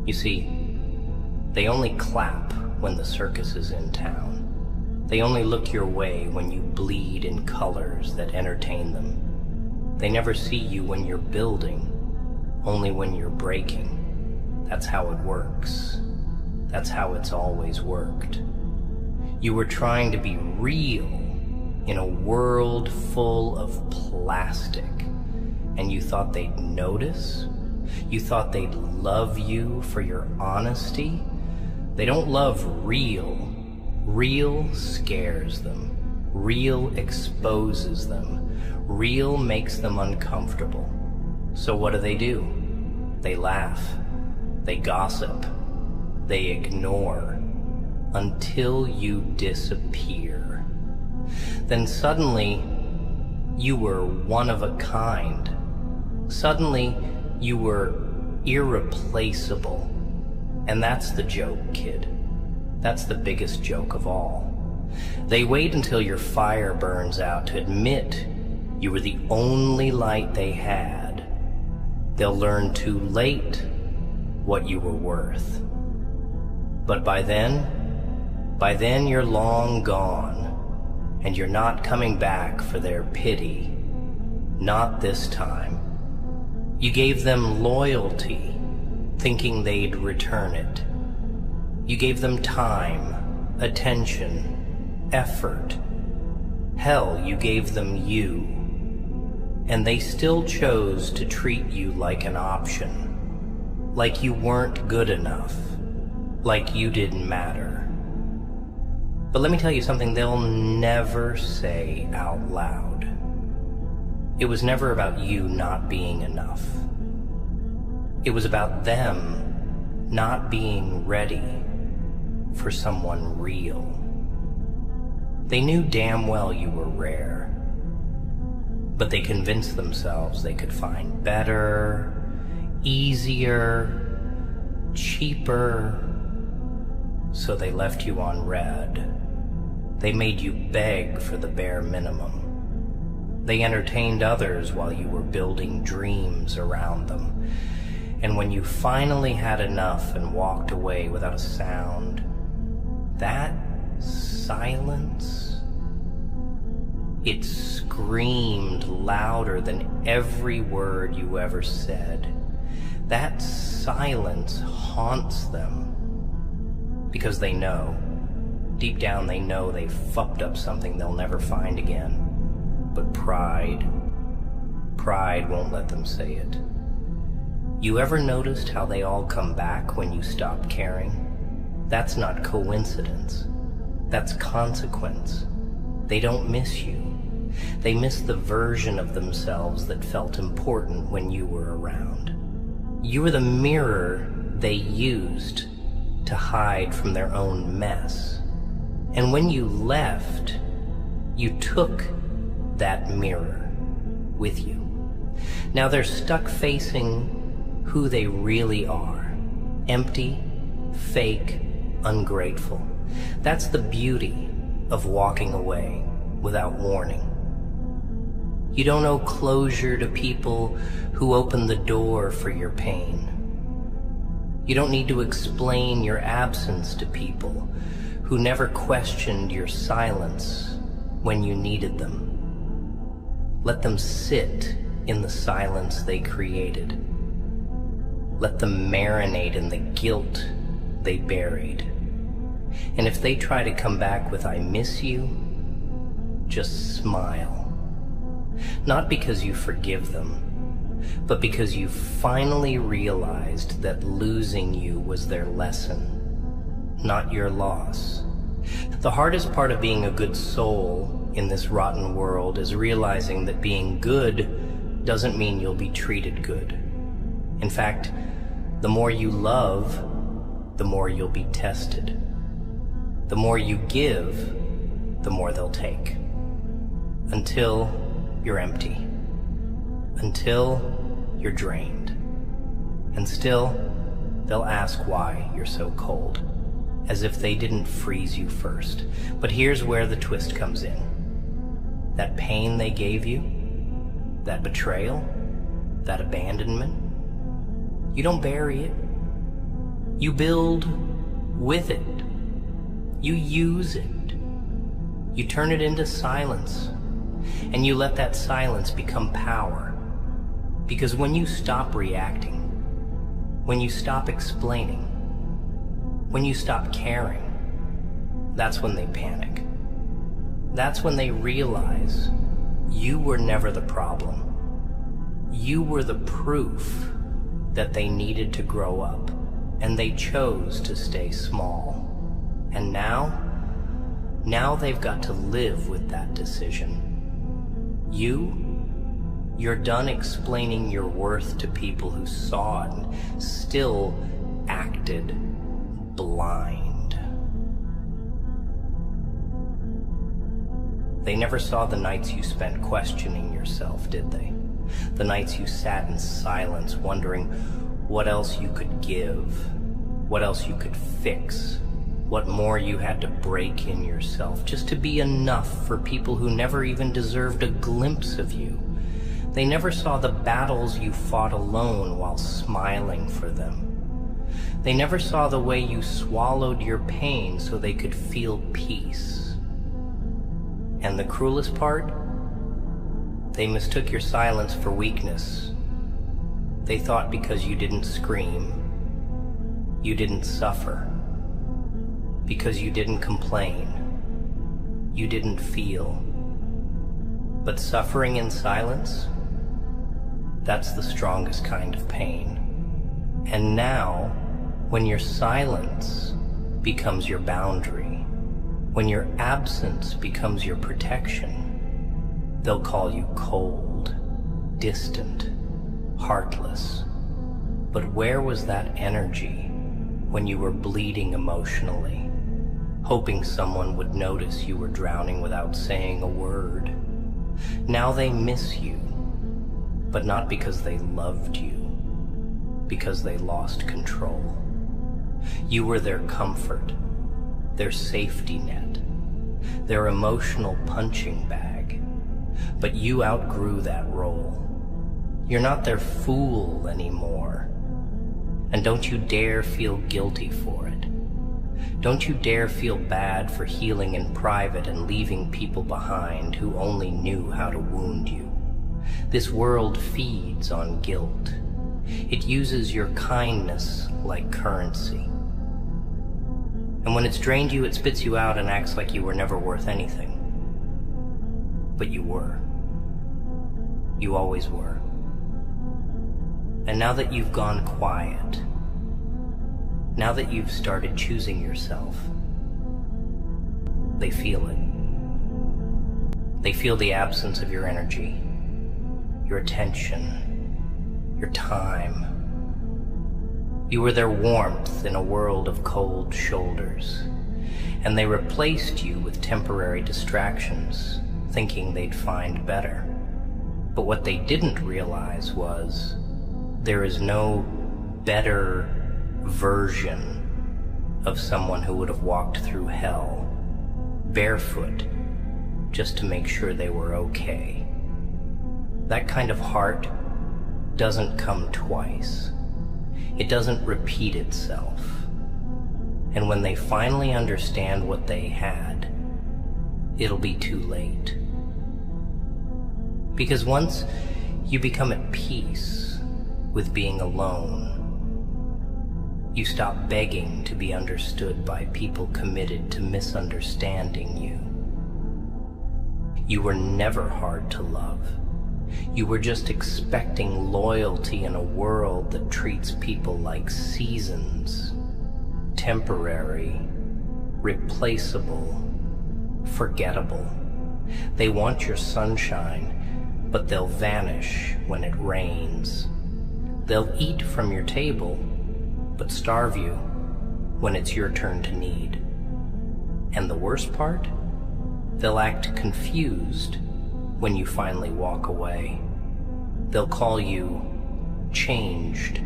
You see, they only clap when the circus is in town. They only look your way when you bleed in colors that entertain them. They never see you when you're building, only when you're breaking. That's how it works. That's how it's always worked. You were trying to be real in a world full of plastic, and you thought they'd notice? You thought they'd love you for your honesty? They don't love real. Real scares them. Real exposes them. Real makes them uncomfortable. So what do? They laugh. They gossip. They ignore until you disappear. Then suddenly, you were one of a kind. Suddenly, you were irreplaceable. And that's the joke, kid. That's the biggest joke of all. They wait until your fire burns out to admit you were the only light they had. They'll learn too late what you were worth. But by then you're long gone, and you're not coming back for their pity. Not this time. You gave them loyalty, thinking they'd return it. You gave them time, attention, effort. Hell, you gave them you. And they still chose to treat you like an option. Like you weren't good enough. Like you didn't matter. But let me tell you something they'll never say out loud. It was never about you not being enough. It was about them not being ready for someone real. They knew damn well you were rare, but they convinced themselves they could find better, easier, cheaper, so they left you on red. They made you beg for the bare minimum. They entertained others while you were building dreams around them. And when you finally had enough and walked away without a sound, that silence, it screamed louder than every word you ever said. That silence haunts them because they know, deep down they know they fucked up something they'll never find again. But pride won't let them say it. You ever noticed how they all come back when you stop caring? That's not coincidence. That's consequence. They don't miss you. They miss the version of themselves that felt important when you were around. You were the mirror they used to hide from their own mess. And when you left, you took that mirror with you. Now they're stuck facing who they really are. Empty, fake, ungrateful. That's the beauty of walking away without warning. You don't owe closure to people who open the door for your pain. You don't need to explain your absence to people who never questioned your silence when you needed them. Let them sit in the silence they created. Let them marinate in the guilt they buried. And if they try to come back with "I miss you," just smile. Not because you forgive them, but because you finally realized that losing you was their lesson, not your loss. The hardest part of being a good soul in this rotten world is realizing that being good doesn't mean you'll be treated good. In fact, the more you love, the more you'll be tested. The more you give, the more they'll take. Until you're empty. Until you're drained. And still, they'll ask why you're so cold, as if they didn't freeze you first. But here's where the twist comes in. That pain they gave you, that betrayal, that abandonment, you don't bury it. You build with it. You use it. You turn it into silence, and you let that silence become power. Because when you stop reacting, when you stop explaining, when you stop caring, that's when they panic. That's when they realize you were never the problem. You were the proof that they needed to grow up, and they chose to stay small. And now they've got to live with that decision. You're done explaining your worth to people who saw it and still acted blind. They never saw the nights you spent questioning yourself, did they? The nights you sat in silence, wondering what else you could give, what else you could fix, what more you had to break in yourself just to be enough for people who never even deserved a glimpse of you. They never saw the battles you fought alone while smiling for them. They never saw the way you swallowed your pain so they could feel peace. And the cruelest part? They mistook your silence for weakness. They thought because you didn't scream, you didn't suffer. Because you didn't complain, you didn't feel. But suffering in silence, that's the strongest kind of pain. And now, when your silence becomes your boundary, when your absence becomes your protection, they'll call you cold, distant, heartless. But where was that energy when you were bleeding emotionally, hoping someone would notice you were drowning without saying a word? Now they miss you, but not because they loved you, because they lost control. You were their comfort, their safety net, their emotional punching bag, but you outgrew that role. You're not their fool anymore, and don't you dare feel guilty for it. Don't you dare feel bad for healing in private and leaving people behind who only knew how to wound you. This world feeds on guilt. It uses your kindness like currency. And when it's drained you, it spits you out and acts like you were never worth anything. But you were. You always were. And now that you've gone quiet, now that you've started choosing yourself, they feel it. They feel the absence of your energy, your attention, your time. You were their warmth in a world of cold shoulders, and they replaced you with temporary distractions, thinking they'd find better. But what they didn't realize was there is no better version of someone who would have walked through hell, barefoot, just to make sure they were okay. That kind of heart doesn't come twice. It doesn't repeat itself. And when they finally understand what they had, it'll be too late. Because once you become at peace with being alone, you stop begging to be understood by people committed to misunderstanding you. You were never hard to love. You were just expecting loyalty in a world that treats people like seasons, temporary, replaceable, forgettable. They want your sunshine, but they'll vanish when it rains. They'll eat from your table, but starve you when it's your turn to need. And the worst part? They'll act confused when you finally walk away. They'll call you changed,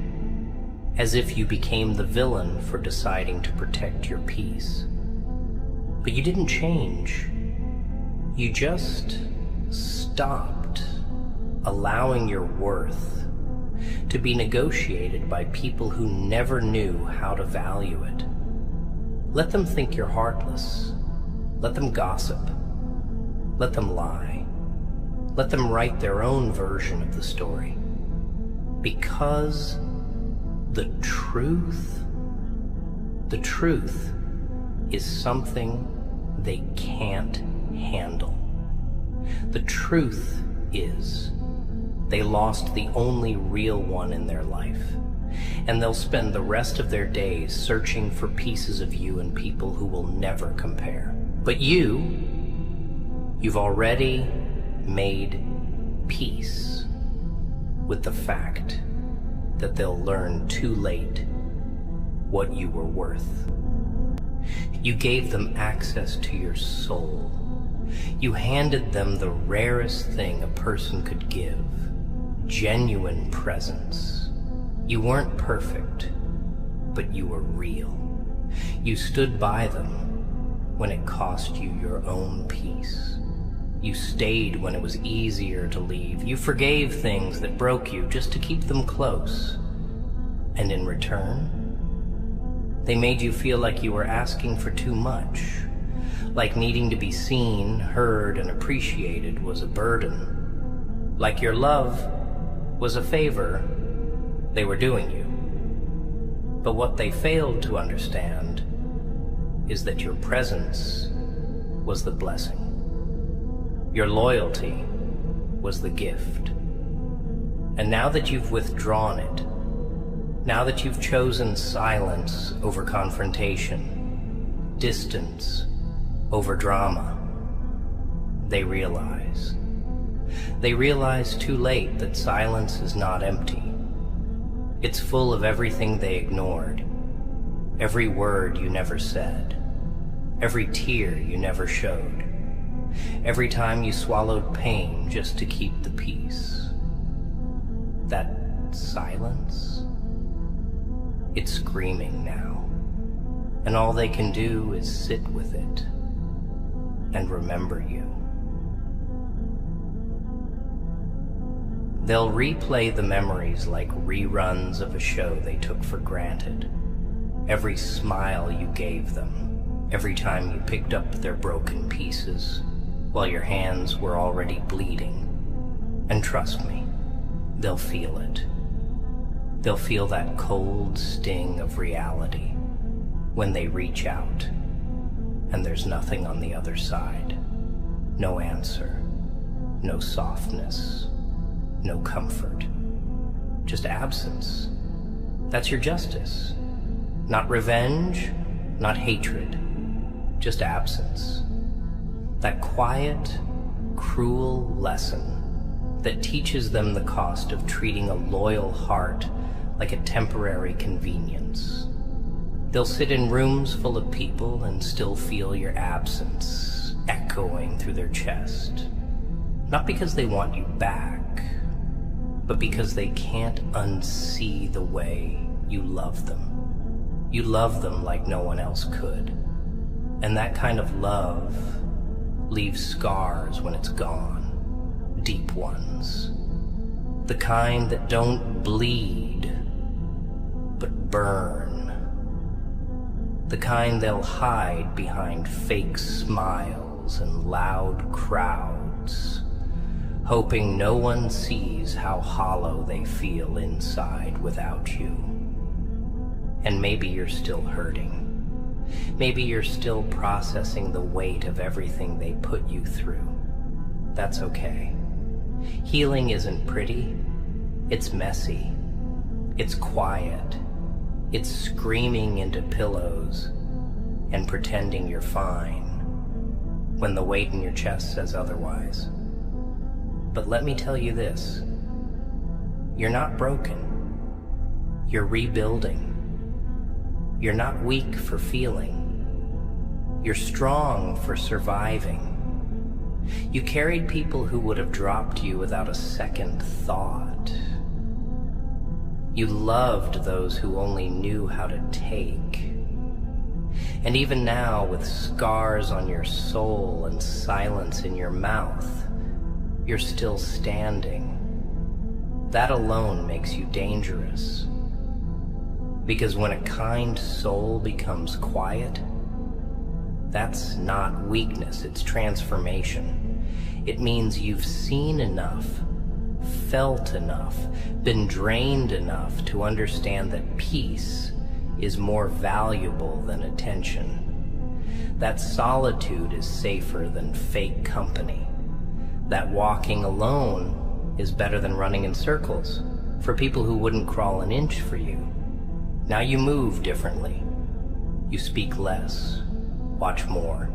as if you became the villain for deciding to protect your peace. But you didn't change. You just stopped allowing your worth to be negotiated by people who never knew how to value it. Let them think you're heartless. Let them gossip. Let them lie. Let them write their own version of the story. Because the truth is something they can't handle. The truth is they lost the only real one in their life, and they'll spend the rest of their days searching for pieces of you in people who will never compare. But you've already made peace with the fact that they'll learn too late what you were worth. You gave them access to your soul. You handed them the rarest thing a person could give, genuine presence. You weren't perfect, but you were real. You stood by them when it cost you your own peace. You stayed when it was easier to leave. You forgave things that broke you just to keep them close. And in return, they made you feel like you were asking for too much, like needing to be seen, heard, and appreciated was a burden, like your love was a favor they were doing you. But what they failed to understand is that your presence was the blessing. Your loyalty was the gift. And now that you've withdrawn it, now that you've chosen silence over confrontation, distance over drama, they realize too late that silence is not empty. It's full of everything they ignored, every word you never said, every tear you never showed, every time you swallowed pain just to keep the peace. That silence, it's screaming now, and all they can do is sit with it and remember you. They'll replay the memories like reruns of a show they took for granted. Every smile you gave them, every time you picked up their broken pieces, while your hands were already bleeding. And trust me, they'll feel it. They'll feel that cold sting of reality when they reach out, and there's nothing on the other side. No answer, no softness, no comfort, just absence. That's your justice. Not revenge, not hatred, just absence. That quiet, cruel lesson that teaches them the cost of treating a loyal heart like a temporary convenience. They'll sit in rooms full of people and still feel your absence echoing through their chest. Not because they want you back, but because they can't unsee the way you love them. You love them like no one else could. And that kind of love leaves scars when it's gone, deep ones. The kind that don't bleed, but burn. The kind they'll hide behind fake smiles and loud crowds, hoping no one sees how hollow they feel inside without you. And maybe you're still hurting. Maybe you're still processing the weight of everything they put you through. That's okay. Healing isn't pretty. It's messy. It's quiet. It's screaming into pillows and pretending you're fine when the weight in your chest says otherwise. But let me tell you this. You're not broken. You're rebuilding. You're not weak for feeling. You're strong for surviving. You carried people who would have dropped you without a second thought. You loved those who only knew how to take. And even now, with scars on your soul and silence in your mouth, you're still standing. that alone makes you dangerous. Because when a kind soul becomes quiet, that's not weakness, it's transformation. It means you've seen enough, felt enough, been drained enough to understand that peace is more valuable than attention. That solitude is safer than fake company. That walking alone is better than running in circles for people who wouldn't crawl an inch for you. Now you move differently. You speak less, watch more.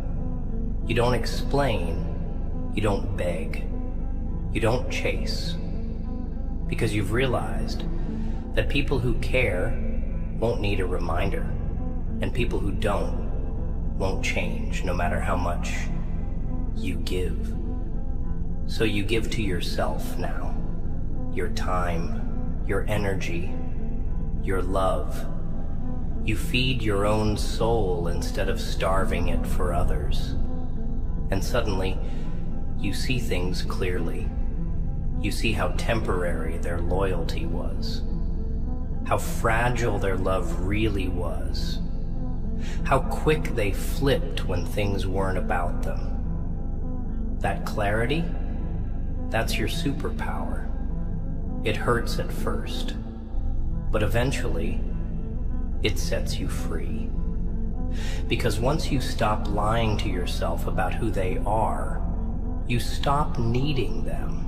You don't explain, you don't beg, you don't chase. Because you've realized that people who care won't need a reminder, and people who don't won't change no matter how much you give. So you give to yourself now, your time, your energy, your love. You feed your own soul instead of starving it for others. And suddenly, you see things clearly. You see how temporary their loyalty was, how fragile their love really was, how quick they flipped when things weren't about them. That clarity, that's your superpower. It hurts at first, but eventually, it sets you free. Because once you stop lying to yourself about who they are, you stop needing them.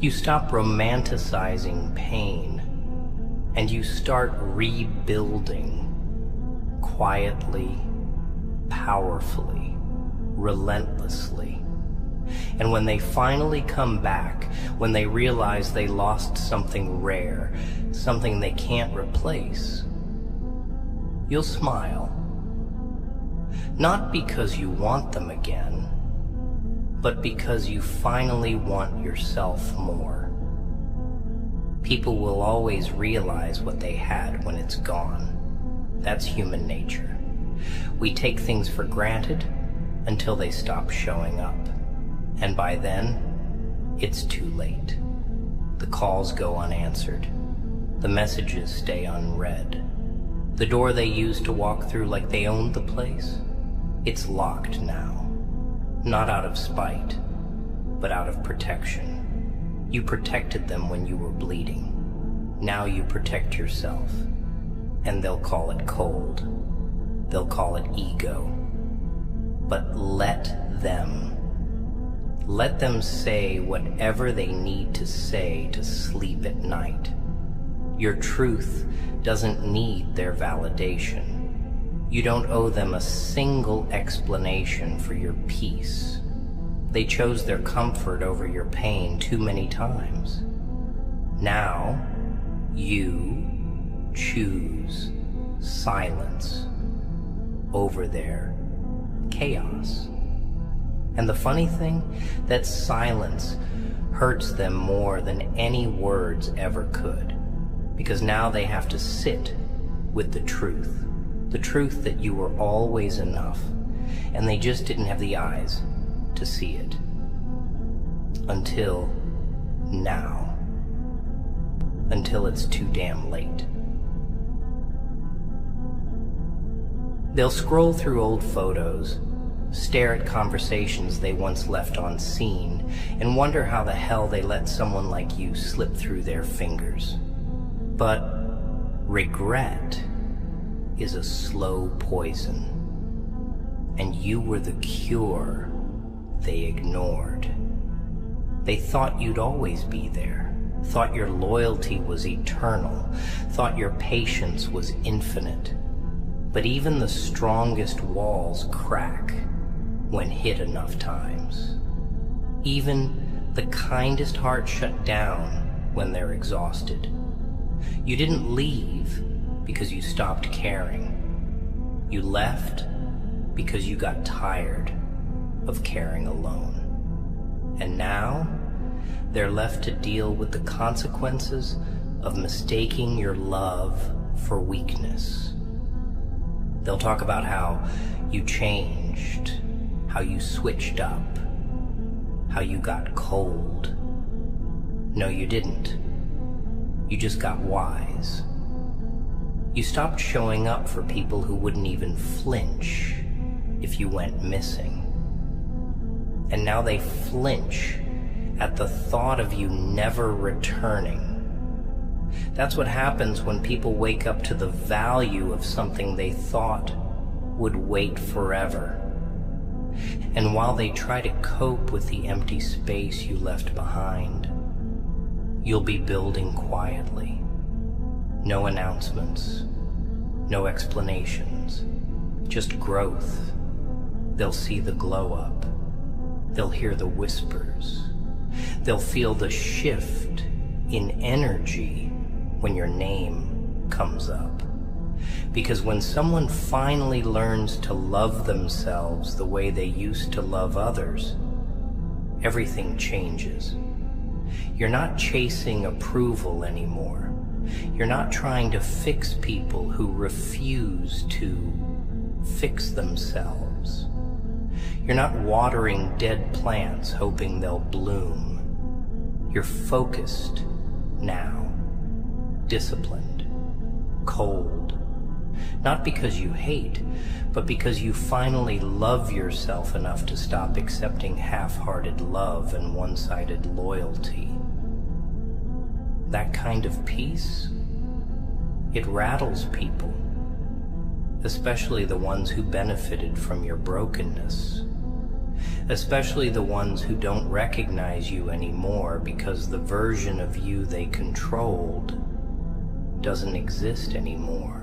You stop romanticizing pain, and you start rebuilding quietly, powerfully, relentlessly. And when they finally come back, when they realize they lost something rare, something they can't replace, you'll smile. Not because you want them again, but because you finally want yourself more. People will always realize what they had when it's gone. That's human nature. We take things for granted until they stop showing up. And by then, it's too late. The calls go unanswered. The messages stay unread. The door they used to walk through like they owned the place, it's locked now. Not out of spite, but out of protection. You protected them when you were bleeding. Now you protect yourself. And they'll call it cold. They'll call it ego. But let them. Let them say whatever they need to say to sleep at night. Your truth doesn't need their validation. You don't owe them a single explanation for your peace. They chose their comfort over your pain too many times. Now, you choose silence over their chaos. And the funny thing, that silence hurts them more than any words ever could. Because now they have to sit with the truth that you were always enough, and they just didn't have the eyes to see it. Until now. Until it's too damn late. They'll scroll through old photos, stare at conversations they once left unseen, and wonder how the hell they let someone like you slip through their fingers. But regret is a slow poison, and you were the cure they ignored. They thought you'd always be there, thought your loyalty was eternal, thought your patience was infinite. But even the strongest walls crack when hit enough times. Even the kindest hearts shut down when they're exhausted. You didn't leave because you stopped caring. You left because you got tired of caring alone. And now, they're left to deal with the consequences of mistaking your love for weakness. They'll talk about how you changed, how you switched up, how you got cold. No, you didn't. You just got wise. You stopped showing up for people who wouldn't even flinch if you went missing. And now they flinch at the thought of you never returning. That's what happens when people wake up to the value of something they thought would wait forever. And while they try to cope with the empty space you left behind, you'll be building quietly. No announcements, no explanations, just growth. They'll see the glow up. They'll hear the whispers. They'll feel the shift in energy when your name comes up. Because when someone finally learns to love themselves the way they used to love others, everything changes. You're not chasing approval anymore. You're not trying to fix people who refuse to fix themselves. You're not watering dead plants hoping they'll bloom. You're focused now, disciplined, cold. Not because you hate, but because you finally love yourself enough to stop accepting half-hearted love and one-sided loyalty. That kind of peace, it rattles people, especially the ones who benefited from your brokenness, especially the ones who don't recognize you anymore because the version of you they controlled doesn't exist anymore.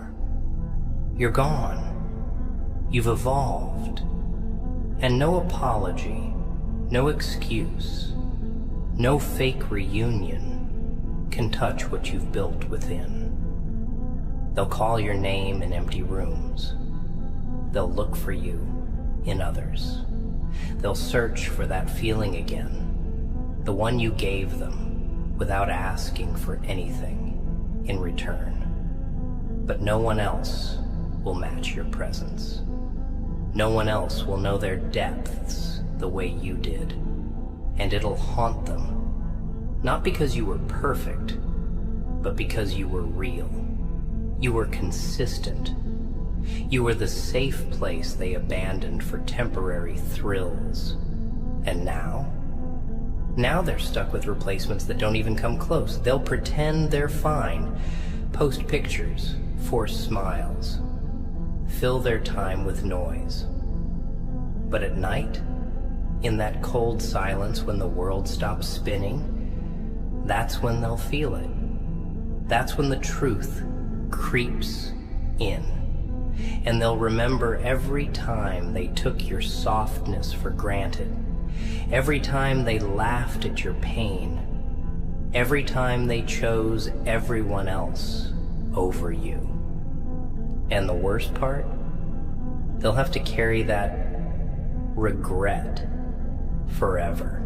You're gone. You've evolved. And no apology, no excuse, no fake reunion can touch what you've built within. They'll call your name in empty rooms. They'll look for you in others. They'll search for that feeling again, the one you gave them without asking for anything in return. But no one else will match your presence. No one else will know their depths the way you did, and it'll haunt them, not because you were perfect, but because you were real. You were consistent. You were the safe place they abandoned for temporary thrills. And now they're stuck with replacements that don't even come close. They'll pretend they're fine, post pictures, force smiles, fill their time with noise. But at night, in that cold silence when the world stops spinning, that's when they'll feel it. That's when the truth creeps in. And they'll remember every time they took your softness for granted, every time they laughed at your pain, every time they chose everyone else over you. And the worst part? They'll have to carry that regret forever.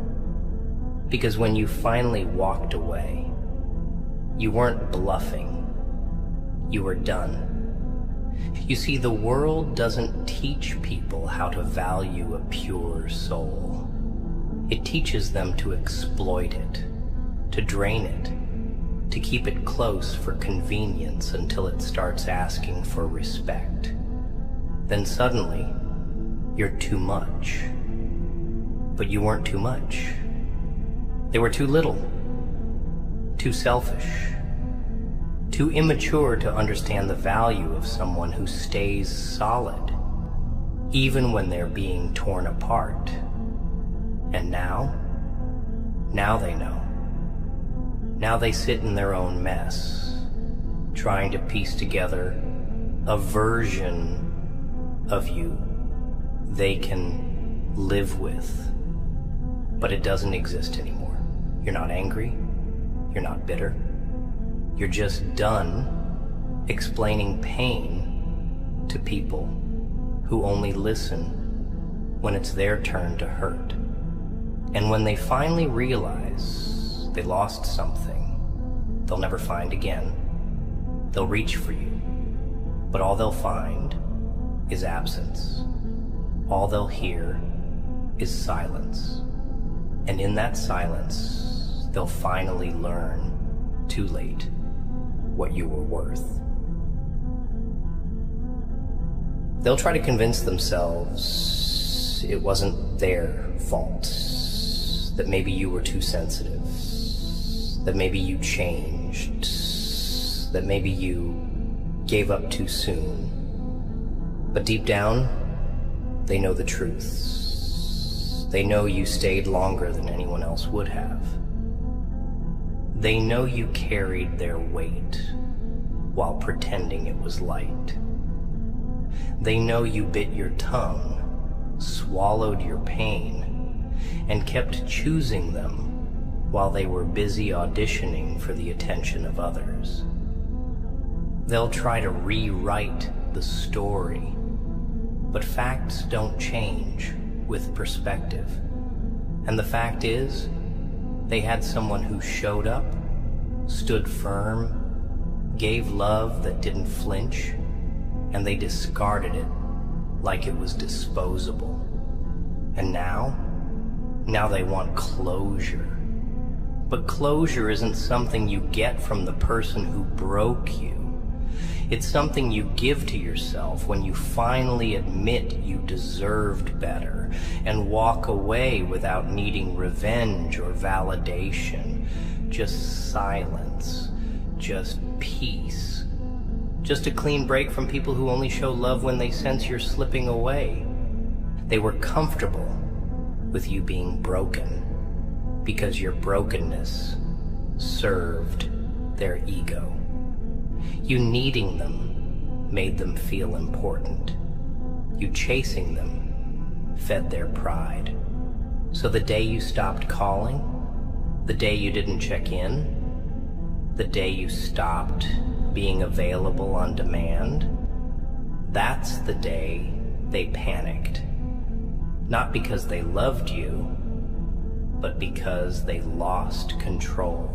Because when you finally walked away, you weren't bluffing. You were done. You see, the world doesn't teach people how to value a pure soul. It teaches them to exploit it, to drain it, to keep it close for convenience until it starts asking for respect. Then suddenly, you're too much. But you weren't too much. They were too little, too selfish, too immature to understand the value of someone who stays solid, even when they're being torn apart. And now they know. Now they sit in their own mess, trying to piece together a version of you they can live with. But it doesn't exist anymore. You're not angry. You're not bitter. You're just done explaining pain to people who only listen when it's their turn to hurt. And when they finally realize they lost something they'll never find again, they'll reach for you. But all they'll find is absence. All they'll hear is silence. And in that silence, they'll finally learn, too late, what you were worth. They'll try to convince themselves it wasn't their fault, that maybe you were too sensitive, that maybe you changed, that maybe you gave up too soon. But deep down, they know the truth. They know you stayed longer than anyone else would have. They know you carried their weight while pretending it was light. They know you bit your tongue, swallowed your pain, and kept choosing them while they were busy auditioning for the attention of others. They'll try to rewrite the story, but facts don't change with perspective. And the fact is, they had someone who showed up, stood firm, gave love that didn't flinch, and they discarded it like it was disposable. And now they want closure. But closure isn't something you get from the person who broke you. It's something you give to yourself when you finally admit you deserved better and walk away without needing revenge or validation. Just silence, just peace. Just a clean break from people who only show love when they sense you're slipping away. They were comfortable with you being broken because your brokenness served their ego. You needing them made them feel important. You chasing them fed their pride. So the day you stopped calling, the day you didn't check in, the day you stopped being available on demand, that's the day they panicked. Not because they loved you, but because they lost control.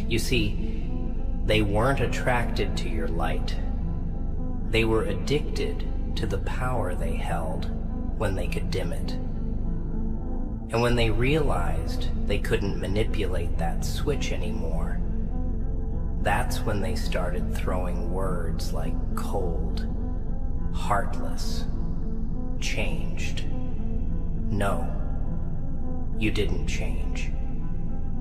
You see, they weren't attracted to your light. They were addicted to the power they held when they could dim it. And when they realized they couldn't manipulate that switch anymore, that's when they started throwing words like cold, heartless, changed. No, you didn't change.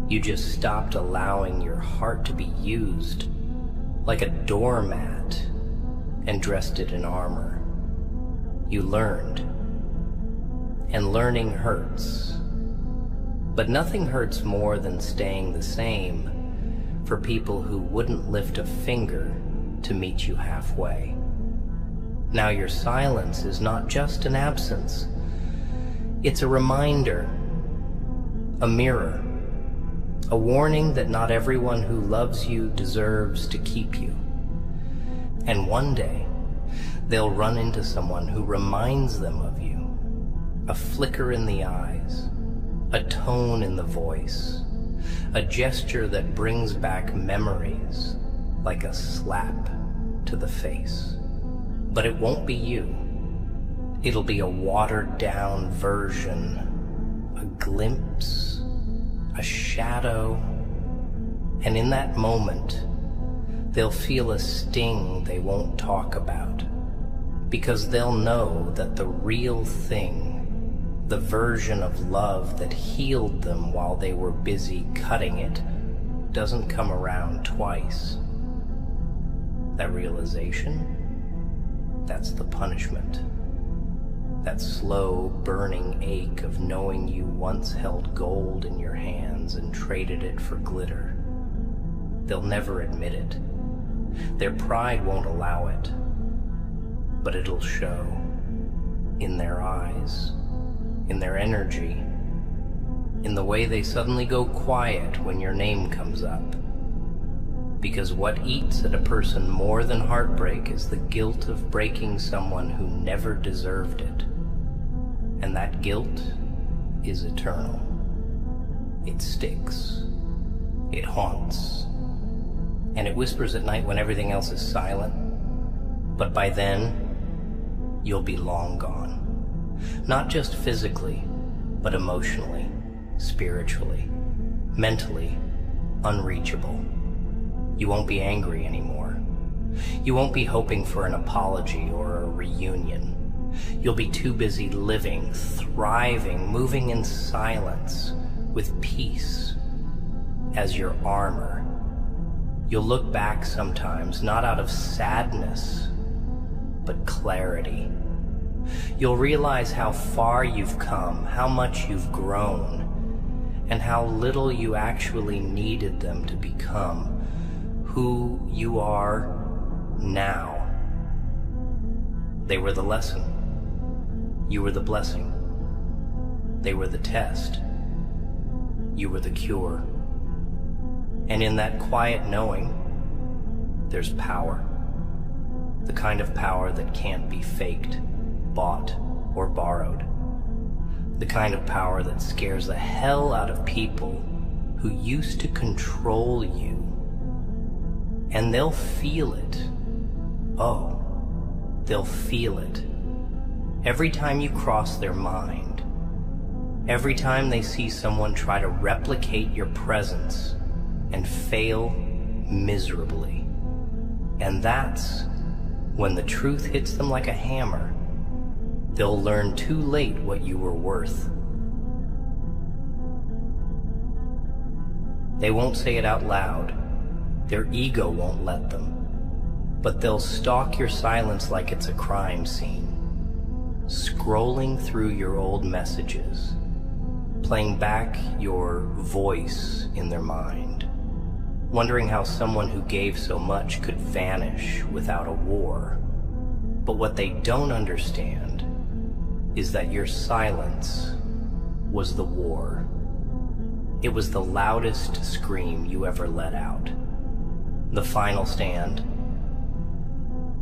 You just stopped allowing your heart to be used like a doormat and dressed it in armor. You learned, and learning hurts. But nothing hurts more than staying the same for people who wouldn't lift a finger to meet you halfway. Now your silence is not just an absence. It's a reminder, a mirror, a warning that not everyone who loves you deserves to keep you. And one day, they'll run into someone who reminds them of you. A flicker in the eyes, a tone in the voice, a gesture that brings back memories like a slap to the face. But it won't be you. It'll be a watered-down version, a glimpse, a shadow, and in that moment, they'll feel a sting they won't talk about, because they'll know that the real thing, the version of love that healed them while they were busy cutting it, doesn't come around twice. That realization, that's the punishment. That slow, burning ache of knowing you once held gold in your hands and traded it for glitter. They'll never admit it. Their pride won't allow it. But it'll show in their eyes, in their energy, in the way they suddenly go quiet when your name comes up. Because what eats at a person more than heartbreak is the guilt of breaking someone who never deserved it. And that guilt is eternal. It sticks. It haunts. And it whispers at night when everything else is silent. But by then, you'll be long gone. Not just physically, but emotionally, spiritually, mentally, unreachable. You won't be angry anymore. You won't be hoping for an apology or a reunion. You'll be too busy living, thriving, moving in silence, with peace as your armor. You'll look back sometimes, not out of sadness, but clarity. You'll realize how far you've come, how much you've grown, and how little you actually needed them to become who you are now. They were the lesson. You were the blessing. They were the test. You were the cure. And in that quiet knowing, there's power. The kind of power that can't be faked, bought, or borrowed. The kind of power that scares the hell out of people who used to control you. And they'll feel it. Oh, they'll feel it. Every time you cross their mind. Every time they see someone try to replicate your presence and fail miserably. And that's when the truth hits them like a hammer. They'll learn too late what you were worth. They won't say it out loud. Their ego won't let them. But they'll stalk your silence like it's a crime scene, scrolling through your old messages, playing back your voice in their mind, wondering how someone who gave so much could vanish without a war. But what they don't understand is that your silence was the war. It was the loudest scream you ever let out. The final stand.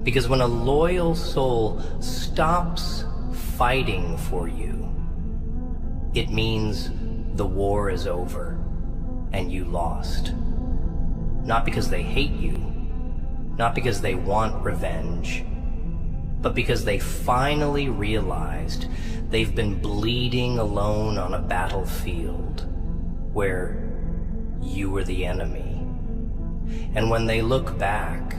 Because when a loyal soul stops fighting for you, it means the war is over and you lost. Not because they hate you, not because they want revenge, but because they finally realized they've been bleeding alone on a battlefield where you were the enemy. And when they look back,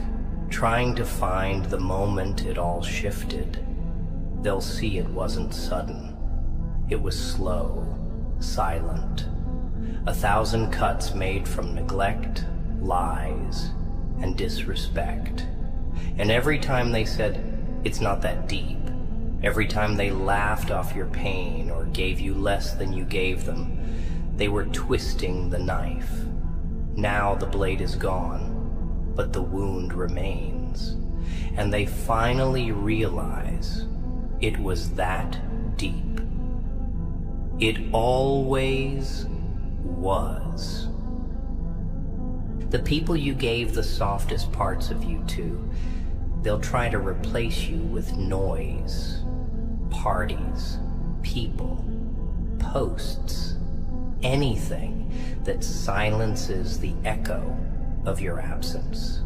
trying to find the moment it all shifted, they'll see it wasn't sudden. It was slow, silent. 1,000 cuts made from neglect, lies, and disrespect. And every time they said, "It's not that deep," every time they laughed off your pain or gave you less than you gave them, they were twisting the knife. Now the blade is gone, but the wound remains. And they finally realize it was that deep. It always was. The people you gave the softest parts of you to, they'll try to replace you with noise, parties, people, posts, anything that silences the echo of your absence.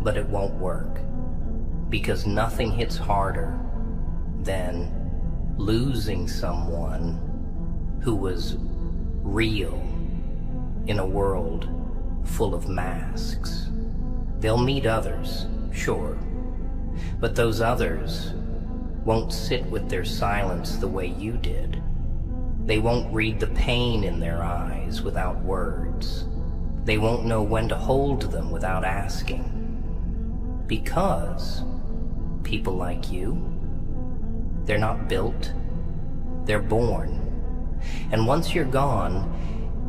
But it won't work, because nothing hits harder than losing someone who was real in a world full of masks. They'll meet others, sure, but those others won't sit with their silence the way you did. They won't read the pain in their eyes without words. They won't know when to hold them without asking. Because people like you, they're not built, they're born. And once you're gone,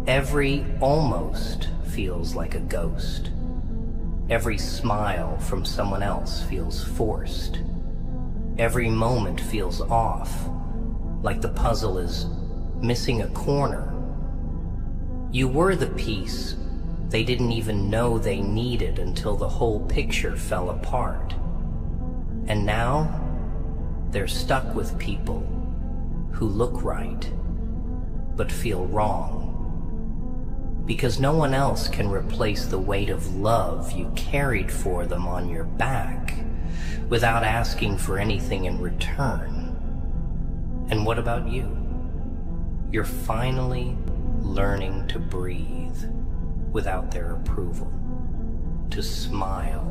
every almost feels like a ghost. Every smile from someone else feels forced. Every moment feels off, like the puzzle is missing a corner. You were the piece they didn't even know they needed until the whole picture fell apart. And now, they're stuck with people who look right, but feel wrong. Because no one else can replace the weight of love you carried for them on your back without asking for anything in return. And what about you? You're finally learning to breathe without their approval. to smile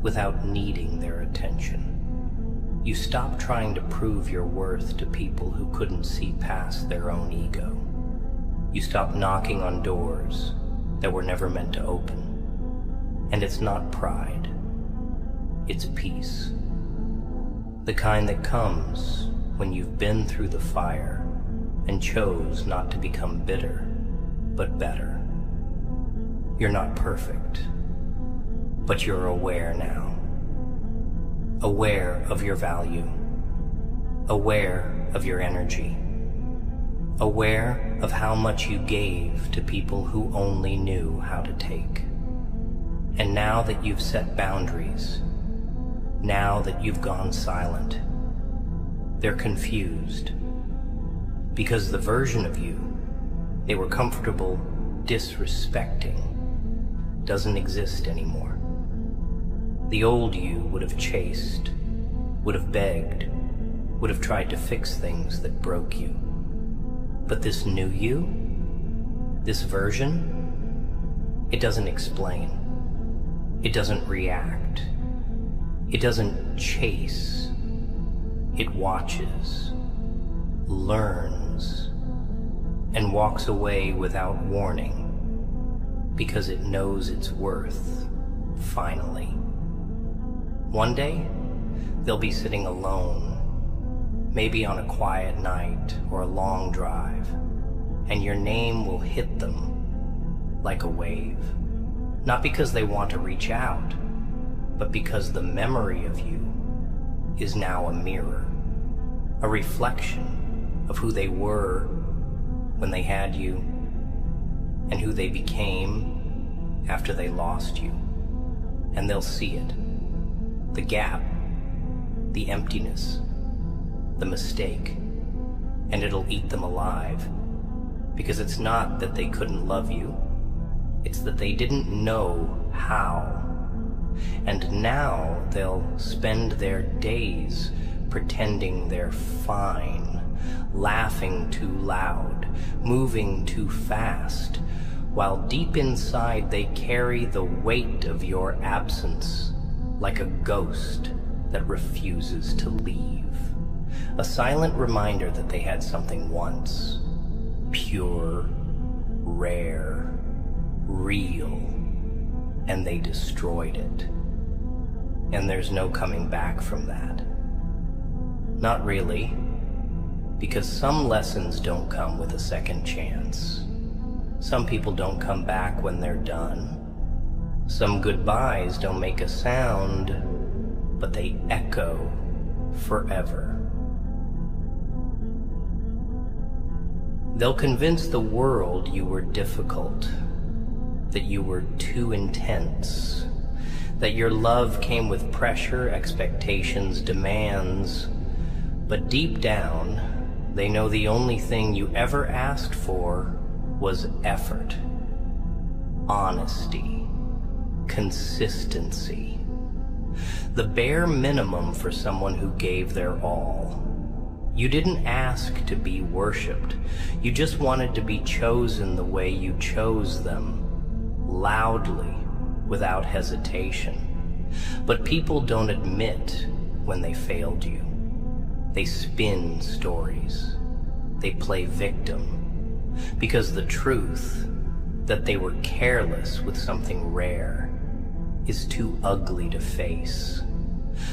without needing their attention. You stopped trying to prove your worth to people who couldn't see past their own ego. You stopped knocking on doors that were never meant to open. And it's not pride, it's peace. The kind that comes when you've been through the fire and chose not to become bitter, but better. You're not perfect, but you're aware now. Aware of your value. Aware of your energy. Aware of how much you gave to people who only knew how to take. And now that you've set boundaries, now that you've gone silent, they're confused. Because the version of you they were comfortable disrespecting doesn't exist anymore. The old you would have chased, would have begged, would have tried to fix things that broke you. But this new you, this version, it doesn't explain. It doesn't react. It doesn't chase. It watches, learns, and walks away without warning because it knows its worth, finally. One day, they'll be sitting alone, maybe on a quiet night or a long drive, and your name will hit them like a wave. Not because they want to reach out, but because the memory of you is now a mirror, a reflection of who they were when they had you and who they became after they lost you. And they'll see it. The gap, the emptiness, the mistake, and it'll eat them alive. Because it's not that they couldn't love you, it's that they didn't know how. And now they'll spend their days pretending they're fine, laughing too loud, moving too fast, while deep inside they carry the weight of your absence like a ghost that refuses to leave. A silent reminder that they had something once, pure, rare, real, and they destroyed it. And there's no coming back from that. Not really, because some lessons don't come with a second chance. Some people don't come back when they're done. Some goodbyes don't make a sound, but they echo forever. They'll convince the world you were difficult, that you were too intense, that your love came with pressure, expectations, demands. But deep down, they know the only thing you ever asked for was effort, honesty, consistency. The bare minimum for someone who gave their all. You didn't ask to be worshipped. You just wanted to be chosen the way you chose them, loudly, without hesitation. But people don't admit when they failed you. They spin stories. They play victim. Because the truth, that they were careless with something rare, is too ugly to face.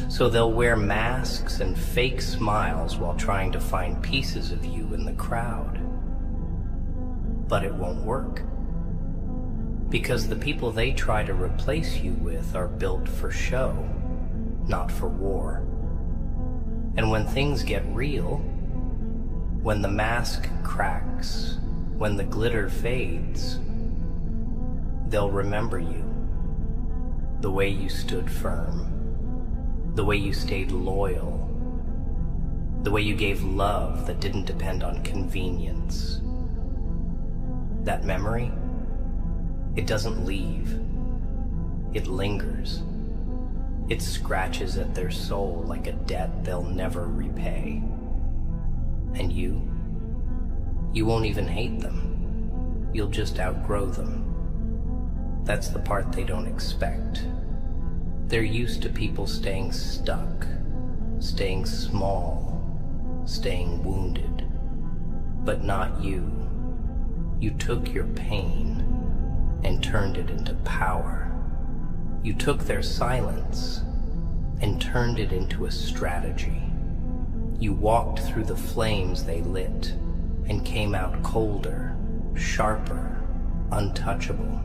So they'll wear masks and fake smiles while trying to find pieces of you in the crowd. But it won't work. Because the people they try to replace you with are built for show, not for war. And when things get real, when the mask cracks, when the glitter fades, they'll remember you. The way you stood firm, the way you stayed loyal, the way you gave love that didn't depend on convenience. That memory, it doesn't leave. It lingers. It scratches at their soul like a debt they'll never repay. And you won't even hate them. You'll just outgrow them. That's the part they don't expect. They're used to people staying stuck, staying small, staying wounded. But not you. You took your pain and turned it into power. You took their silence and turned it into a strategy. You walked through the flames they lit and came out colder, sharper, untouchable.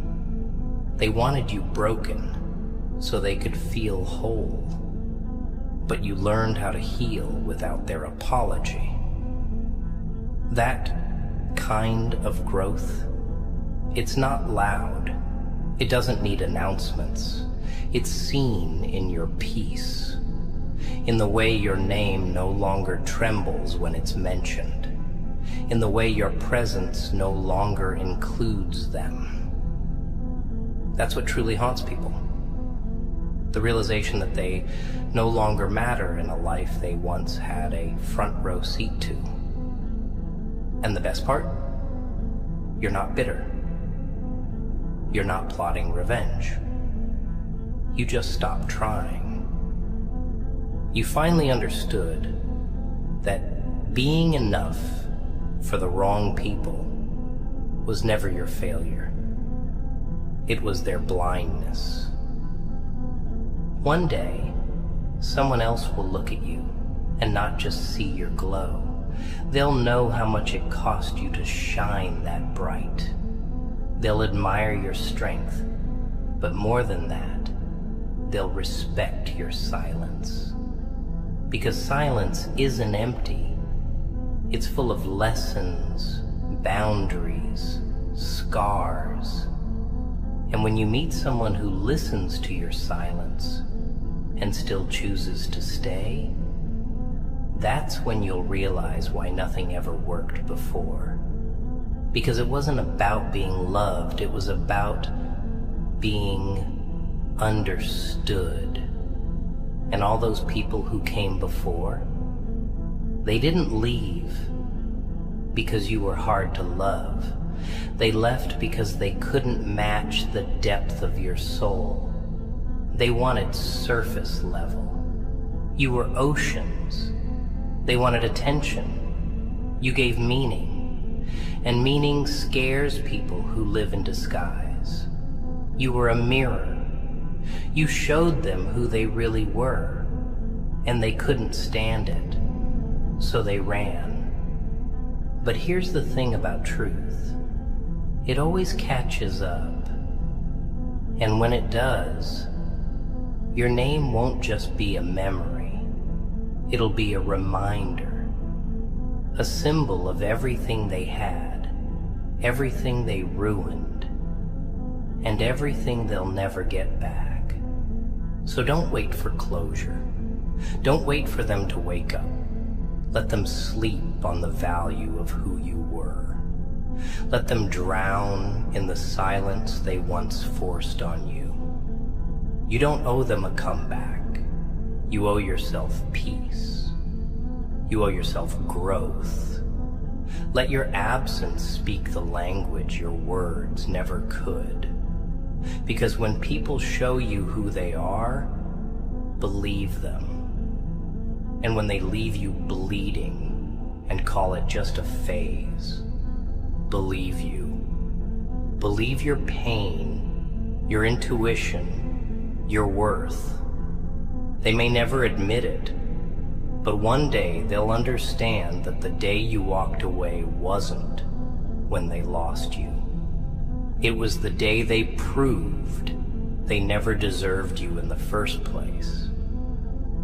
They wanted you broken so they could feel whole. But you learned how to heal without their apology. That kind of growth, it's not loud. It doesn't need announcements. It's seen in your peace, in the way your name no longer trembles when it's mentioned, in the way your presence no longer includes them. That's what truly haunts people. The realization that they no longer matter in a life they once had a front row seat to. And the best part? You're not bitter. You're not plotting revenge. You just stopped trying. You finally understood that being enough for the wrong people was never your failure. It was their blindness. One day, someone else will look at you and not just see your glow. They'll know how much it cost you to shine that bright. They'll admire your strength, but more than that, they'll respect your silence. Because silence isn't empty. It's full of lessons, boundaries, scars. And when you meet someone who listens to your silence and still chooses to stay, that's when you'll realize why nothing ever worked before. Because it wasn't about being loved, it was about being understood. And all those people who came before, they didn't leave because you were hard to love. They left because they couldn't match the depth of your soul. They wanted surface level. You were oceans. They wanted attention. You gave meaning. And meaning scares people who live in disguise. You were a mirror. You showed them who they really were, and they couldn't stand it, so they ran. But here's the thing about truth. It always catches up. And when it does, your name won't just be a memory. It'll be a reminder, a symbol of everything they had, everything they ruined, and everything they'll never get back. So don't wait for closure. Don't wait for them to wake up. Let them sleep on the value of who you were. Let them drown in the silence they once forced on you. You don't owe them a comeback. You owe yourself peace. You owe yourself growth. Let your absence speak the language your words never could. Because when people show you who they are, believe them. And when they leave you bleeding and call it just a phase, believe you. Believe your pain, your intuition, your worth. They may never admit it, but one day they'll understand that the day you walked away wasn't when they lost you. It was the day they proved they never deserved you in the first place.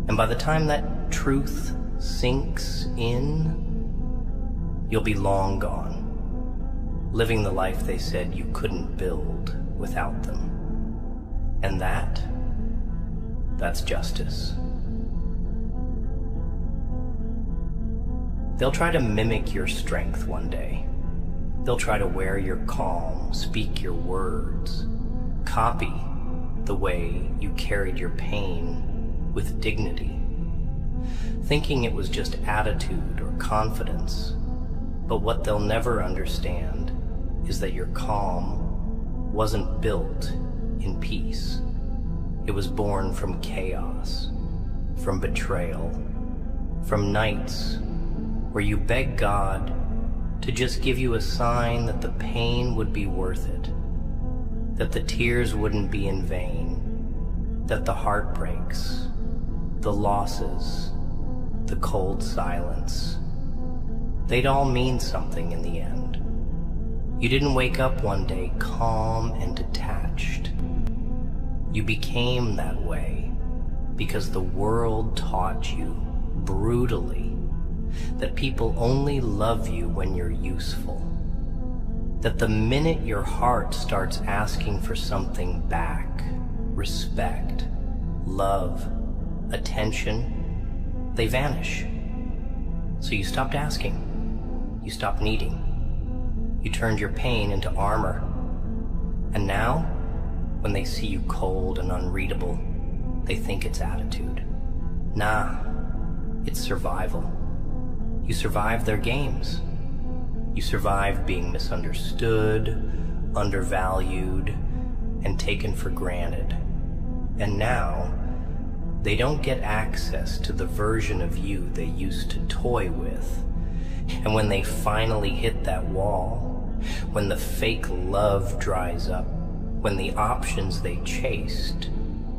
And by the time that truth sinks in, you'll be long gone, living the life they said you couldn't build without them. And that's justice. They'll try to mimic your strength one day. They'll try to wear your calm, speak your words, copy the way you carried your pain with dignity, thinking it was just attitude or confidence. But what they'll never understand is that your calm wasn't built in peace. It was born from chaos, from betrayal, from nights where you beg God to just give you a sign that the pain would be worth it, that the tears wouldn't be in vain, that the heartbreaks, the losses, the cold silence, they'd all mean something in the end. You didn't wake up one day calm and detached. You became that way because the world taught you brutally that people only love you when you're useful. That the minute your heart starts asking for something back, respect, love, attention, they vanish. So you stopped asking. You stopped needing. You turned your pain into armor. And now, when they see you cold and unreadable, they think it's attitude. Nah, it's survival. You survived their games. You survived being misunderstood, undervalued, and taken for granted. And now, they don't get access to the version of you they used to toy with. And when they finally hit that wall, when the fake love dries up, when the options they chased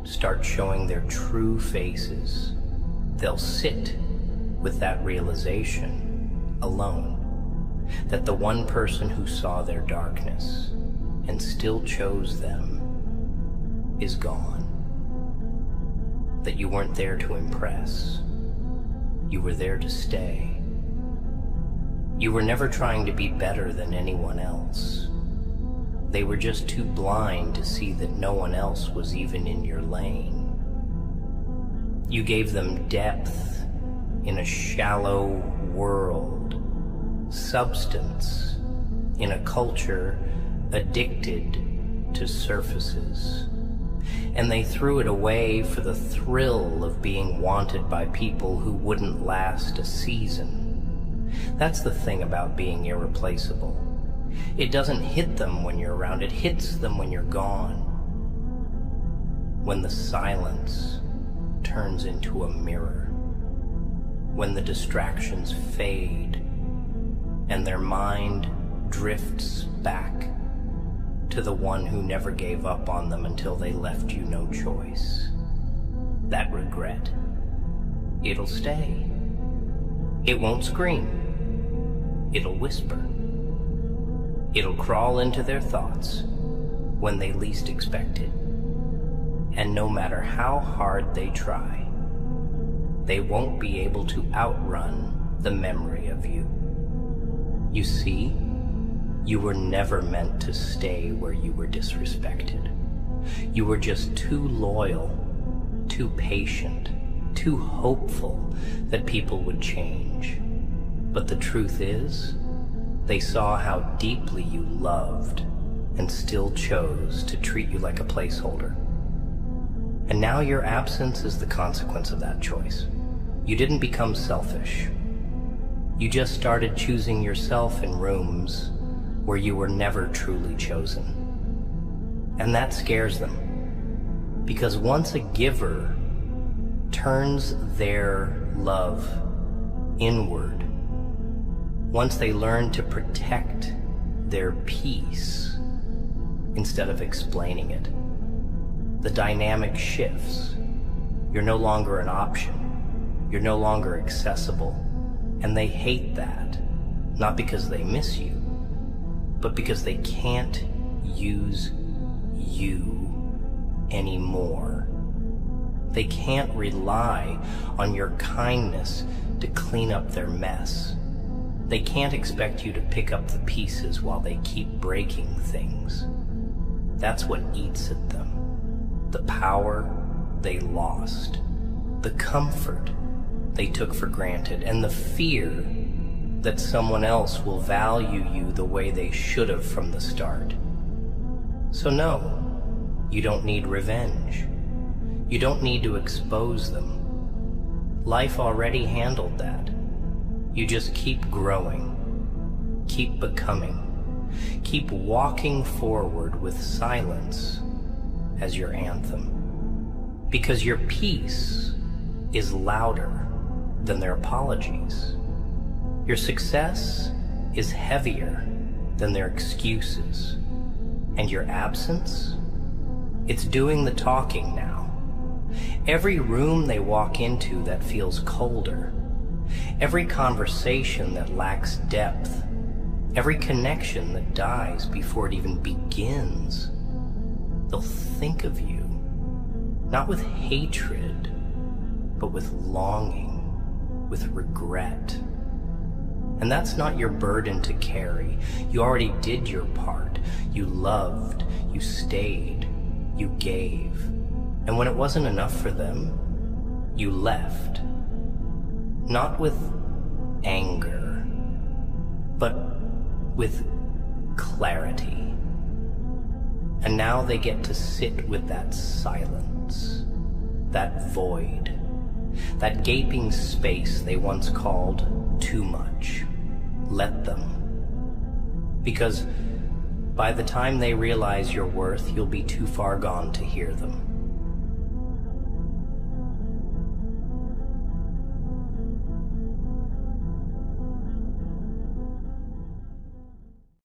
start showing their true faces, they'll sit with that realization alone, that the one person who saw their darkness and still chose them is gone. That you weren't there to impress. You were there to stay. You were never trying to be better than anyone else. They were just too blind to see that no one else was even in your lane. You gave them depth in a shallow world, substance in a culture addicted to surfaces. And they threw it away for the thrill of being wanted by people who wouldn't last a season. That's the thing about being irreplaceable. It doesn't hit them when you're around, it hits them when you're gone. When the silence turns into a mirror. When the distractions fade and their mind drifts back to the one who never gave up on them until they left you no choice. That regret, it'll stay. It won't scream. It'll whisper. It'll crawl into their thoughts when they least expect it. And no matter how hard they try, they won't be able to outrun the memory of you. You see, you were never meant to stay where you were disrespected. You were just too loyal, too patient, too hopeful that people would change. But the truth is, they saw how deeply you loved and still chose to treat you like a placeholder. And now your absence is the consequence of that choice. You didn't become selfish. You just started choosing yourself in rooms where you were never truly chosen. And that scares them. Because once a giver turns their love inward, once they learn to protect their peace instead of explaining it, the dynamic shifts. You're no longer an option. You're no longer accessible. And they hate that, not because they miss you, but because they can't use you anymore. They can't rely on your kindness to clean up their mess. They can't expect you to pick up the pieces while they keep breaking things. That's what eats at them. The power they lost, the comfort they took for granted, and the fear that someone else will value you the way they should have from the start. So no, you don't need revenge. You don't need to expose them. Life already handled that. You just keep growing, keep becoming. Keep walking forward with silence as your anthem, because your peace is louder than their apologies. Your success is heavier than their excuses, and your absence, it's doing the talking now. Every room they walk into that feels colder, every conversation that lacks depth, every connection that dies before it even begins, they'll think of you, not with hatred, but with longing, with regret. And that's not your burden to carry. You already did your part. You loved, you stayed, you gave. And when it wasn't enough for them, you left. Not with anger, but with clarity. And now they get to sit with that silence, that void, that gaping space they once called too much. Let them. Because by the time they realize your worth, you'll be too far gone to hear them.